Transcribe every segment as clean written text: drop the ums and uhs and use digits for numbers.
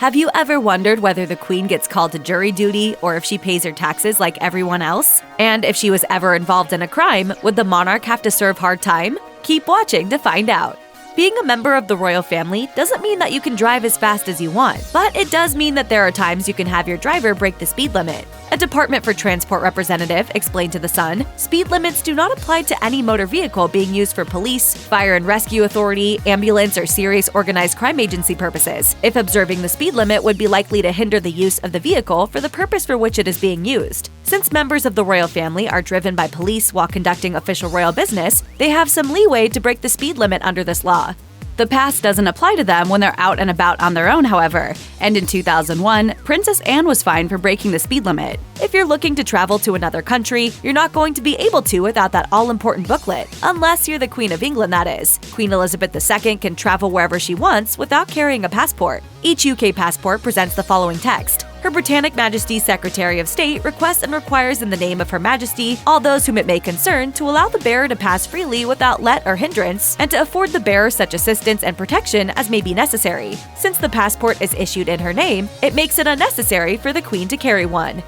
Have you ever wondered whether the Queen gets called to jury duty or if she pays her taxes like everyone else? And if she was ever involved in a crime, would the monarch have to serve hard time? Keep watching to find out. Being a member of the royal family doesn't mean that you can drive as fast as you want, but it does mean that there are times you can have your driver break the speed limit. A Department for Transport representative explained to The Sun, speed limits do not apply to any motor vehicle being used for police, fire and rescue authority, ambulance, or serious organized crime agency purposes, if observing the speed limit would be likely to hinder the use of the vehicle for the purpose for which it is being used. Since members of the royal family are driven by police while conducting official royal business, they have some leeway to break the speed limit under this law. The pass doesn't apply to them when they're out and about on their own, however, and in 2001, Princess Anne was fined for breaking the speed limit. If you're looking to travel to another country, you're not going to be able to without that all-important booklet, unless you're the Queen of England, that is. Queen Elizabeth II can travel wherever she wants without carrying a passport. Each UK passport presents the following text. Her Britannic Majesty's Secretary of State requests and requires in the name of Her Majesty all those whom it may concern to allow the bearer to pass freely without let or hindrance, and to afford the bearer such assistance and protection as may be necessary. Since the passport is issued in her name, it makes it unnecessary for the Queen to carry one.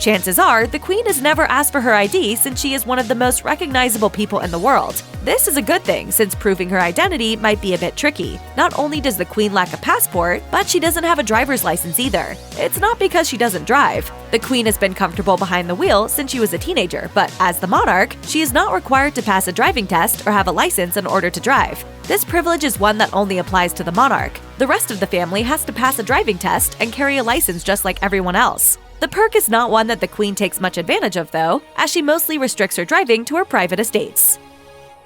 Chances are, the Queen has never asked for her ID since she is one of the most recognizable people in the world. This is a good thing since proving her identity might be a bit tricky. Not only does the Queen lack a passport, but she doesn't have a driver's license either. It's not because she doesn't drive. The Queen has been comfortable behind the wheel since she was a teenager, but as the monarch, she is not required to pass a driving test or have a license in order to drive. This privilege is one that only applies to the monarch. The rest of the family has to pass a driving test and carry a license just like everyone else. The perk is not one that the Queen takes much advantage of, though, as she mostly restricts her driving to her private estates.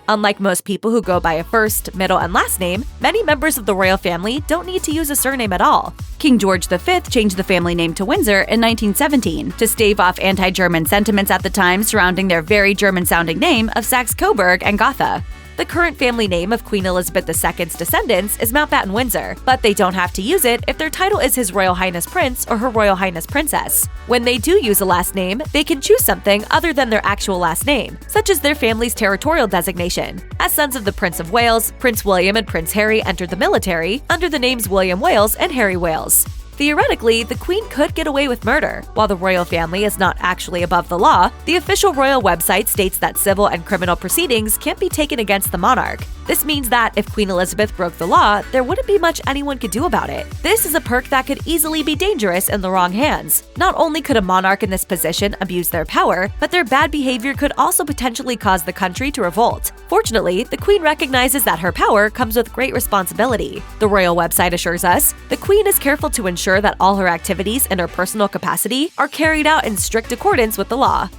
Unlike most people who go by a first, middle, and last name, many members of the royal family don't need to use a surname at all. King George V changed the family name to Windsor in 1917 to stave off anti-German sentiments at the time surrounding their very German-sounding name of Saxe-Coburg and Gotha. The current family name of Queen Elizabeth II's descendants is Mountbatten-Windsor, but they don't have to use it if their title is His Royal Highness Prince or Her Royal Highness Princess. When they do use a last name, they can choose something other than their actual last name, such as their family's territorial designation. As sons of the Prince of Wales, Prince William and Prince Harry entered the military under the names William Wales and Harry Wales. Theoretically, the Queen could get away with murder. While the royal family is not actually above the law, the official royal website states that civil and criminal proceedings can't be taken against the monarch. This means that if Queen Elizabeth broke the law, there wouldn't be much anyone could do about it. This is a perk that could easily be dangerous in the wrong hands. Not only could a monarch in this position abuse their power, but their bad behavior could also potentially cause the country to revolt. Fortunately, the Queen recognizes that her power comes with great responsibility. The royal website assures us, the Queen is careful to ensure that all her activities in her personal capacity are carried out in strict accordance with the law.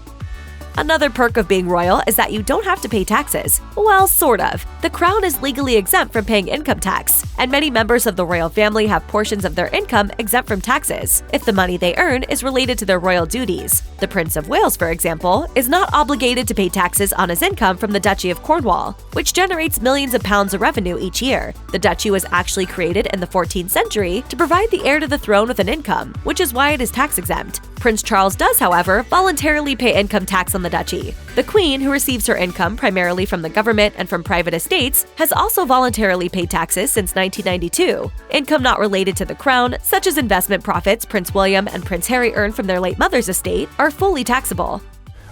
Another perk of being royal is that you don't have to pay taxes. Well, sort of. The crown is legally exempt from paying income tax, and many members of the royal family have portions of their income exempt from taxes, if the money they earn is related to their royal duties. The Prince of Wales, for example, is not obligated to pay taxes on his income from the Duchy of Cornwall, which generates millions of pounds of revenue each year. The duchy was actually created in the 14th century to provide the heir to the throne with an income, which is why it is tax-exempt. Prince Charles does, however, voluntarily pay income tax on the duchy. The Queen, who receives her income primarily from the government and from private estates, has also voluntarily paid taxes since 1992. Income not related to the crown, such as investment profits Prince William and Prince Harry earned from their late mother's estate, are fully taxable.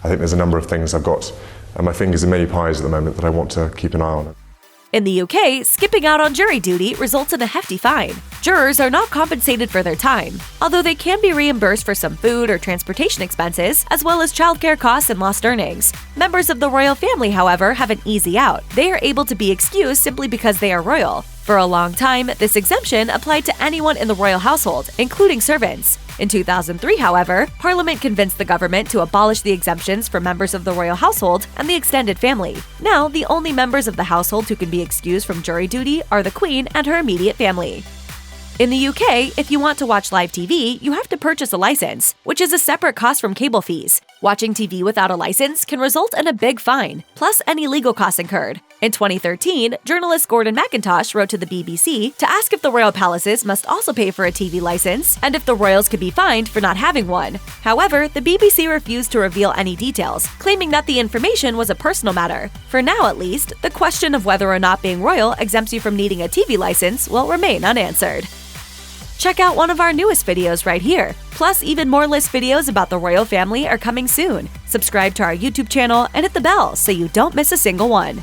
I think there's a number of things I've got my fingers in many pies at the moment that I want to keep an eye on. In the UK, skipping out on jury duty results in a hefty fine. Jurors are not compensated for their time, although they can be reimbursed for some food or transportation expenses, as well as childcare costs and lost earnings. Members of the royal family, however, have an easy out. They are able to be excused simply because they are royal. For a long time, this exemption applied to anyone in the royal household, including servants. In 2003, however, Parliament convinced the government to abolish the exemptions for members of the royal household and the extended family. Now, the only members of the household who can be excused from jury duty are the Queen and her immediate family. In the UK, if you want to watch live TV, you have to purchase a license, which is a separate cost from cable fees. Watching TV without a license can result in a big fine, plus any legal costs incurred. In 2013, journalist Gordon McIntosh wrote to the BBC to ask if the royal palaces must also pay for a TV license and if the royals could be fined for not having one. However, the BBC refused to reveal any details, claiming that the information was a personal matter. For now, at least, the question of whether or not being royal exempts you from needing a TV license will remain unanswered. Check out one of our newest videos right here. Plus, even more list videos about the royal family are coming soon. Subscribe to our YouTube channel and hit the bell so you don't miss a single one.